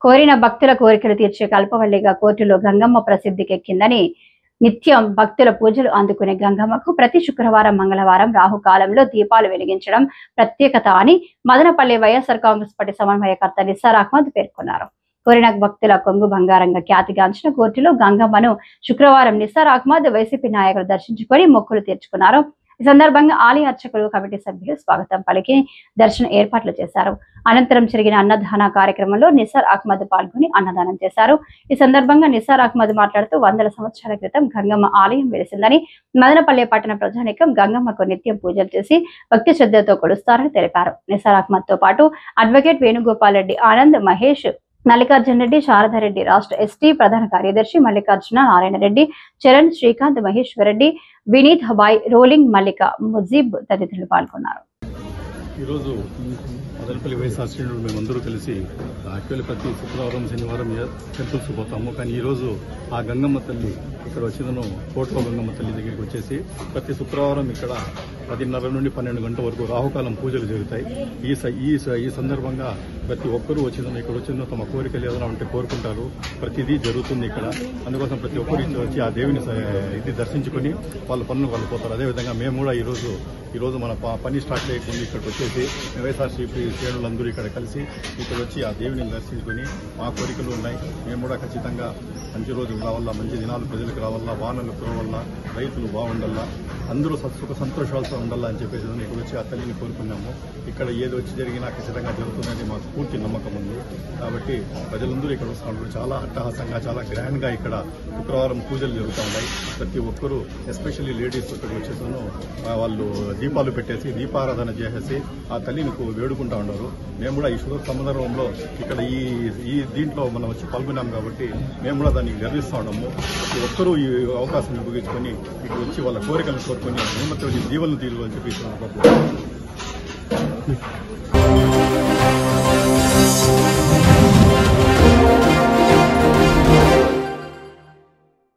కోరిన భక్తుల కోరికలు తీర్చే కల్పవల్లిగా కోర్టులో గంగమ్మ ప్రసిద్ధికెక్కిందని నిత్యం భక్తుల పూజలు అందుకునే గంగమ్మకు ప్రతి శుక్రవారం మంగళవారం రాహుకాలంలో దీపాలు వెలిగించడం ప్రత్యేకత అని మదనపల్లి వైఎస్ఆర్ కాంగ్రెస్ పార్టీ సమన్వయకర్త నిస్సార్ అహ్మద్ పేర్కొన్నారు. కోరిన భక్తుల కొంగు బంగారంగా ఖ్యాతిగాంచిన కోర్టులో గంగమ్మను శుక్రవారం నిస్సార్ అహ్మద్ వైసీపీ నాయకులు దర్శించుకొని మొక్కులు తీర్చుకున్నారు. ఈ సందర్భంగా ఆలయ అర్చకులు కమిటీ సభ్యులు స్వాగతం పలికి దర్శన ఏర్పాట్లు చేశారు. అనంతరం జరిగిన అన్నదాన కార్యక్రమంలో నిస్సార్ అహ్మద్ పాల్గొని అన్నదానం చేశారు. ఈ సందర్భంగా నిస్సార్ అహ్మద్ మాట్లాడుతూ 100 సంవత్సరాల క్రితం గంగమ్మ ఆలయం వెలిసిందని, మదనపల్లి పట్టణ ప్రజానికం గంగమ్మకు నిత్యం పూజలు చేసి భక్తి శ్రద్ధతో కొలుస్తారని తెలిపారు. నిస్సార్ అహ్మద్ తో పాటు అడ్వకేట్ వేణుగోపాల్ రెడ్డి, ఆనంద్, మహేష్, మల్లికార్జున రెడ్డి, శారదారెడ్డి, రాష్ట్ర ఎస్టీ ప్రధాన కార్యదర్శి మల్లికార్జున, నారాయణ రెడ్డి, చరణ్, శ్రీకాంత్, మహేశ్వర్ రెడ్డి, వినీత్, హబాయ్, రోలింగ్, మల్లిక, ముజీబ్ తదితరులు పాల్గొన్నారు. ఈరోజు మదనపల్లి వైఎస్ఆర్ శ్రేణులు మేమందరూ కలిసి యాక్చువల్లీ ప్రతి శుక్రవారం శనివారం టెంపుల్స్ పోతాము. కానీ ఈరోజు ఆ గంగమ్మ తల్లి ఇక్కడ వచ్చిందను కోట్లో గంగమ్మ తల్లి దగ్గరికి వచ్చేసి ప్రతి శుక్రవారం ఇక్కడ 10:30 నుండి 12 గంటల వరకు రాహుకాలం పూజలు జరుగుతాయి. ఈ సందర్భంగా ప్రతి ఒక్కరూ వచ్చిందని ఇక్కడ వచ్చిందో తమ కోరికలు ఏదైనా ఉంటే కోరుకుంటారు. ప్రతిదీ జరుగుతుంది ఇక్కడ. అందుకోసం ప్రతి ఒక్కరు వచ్చి ఆ దేవుని ఇది దర్శించుకొని వాళ్ళ పనులు వాళ్ళు పోతారు. అదేవిధంగా మేము కూడా ఈరోజు మన పని స్టార్ట్ చేయకుండా ఇక్కడికి వచ్చేసి వైఎస్ఆర్సీపీ శ్రేణులందరూ ఇక్కడ కలిసి ఇక్కడ వచ్చి ఆ దేవుని దర్శించుకొని మా కోరికలు ఉన్నాయి. మేము కూడా ఖచ్చితంగా మంచి రోజులు రావాలా, మంచి దినాలు ప్రజలకు రావాలా, వానలు కురవల్లా, రైతులు బాగుండాలా, అందరూ సుఖ సంతోషాలతో ఉండాలా అని చెప్పేసి ఇక్కడ వచ్చి ఆ తల్లిని కోరుకున్నాము. ఇక్కడ ఏది వచ్చి జరిగినా ఖచ్చితంగా జరుగుతుందని మాకు పూర్తి నమ్మకం ఉంది. కాబట్టి ప్రజలందరూ ఇక్కడ వస్తున్నారు. చాలా అట్టహాసంగా, చాలా గ్రాండ్ గా ఇక్కడ శుక్రవారం పూజలు జరుగుతూ ఉన్నాయి. ప్రతి ఒక్కరూ ఎస్పెషల్లీ లేడీస్ ఇక్కడికి వచ్చేసాను వాళ్ళు దీపాలు పెట్టేసి దీపారాధన చేసేసి ఆ తల్లిని వేడుకుంటా ఉన్నారు. మేము కూడా ఈ శుభ సందర్భంలో ఇక్కడ ఈ దీంట్లో మనం వచ్చి పాల్గొన్నాం కాబట్టి మేము కూడా దాన్ని గర్విస్తూ ఉన్నాము. ప్రతి ఒక్కరూ ఈ అవకాశం ఉపయోగించుకొని ఇక్కడ వచ్చి వాళ్ళ కోరికలను కోరుకొని నిమ్మతో దీవెలను తీరు అని చెప్పి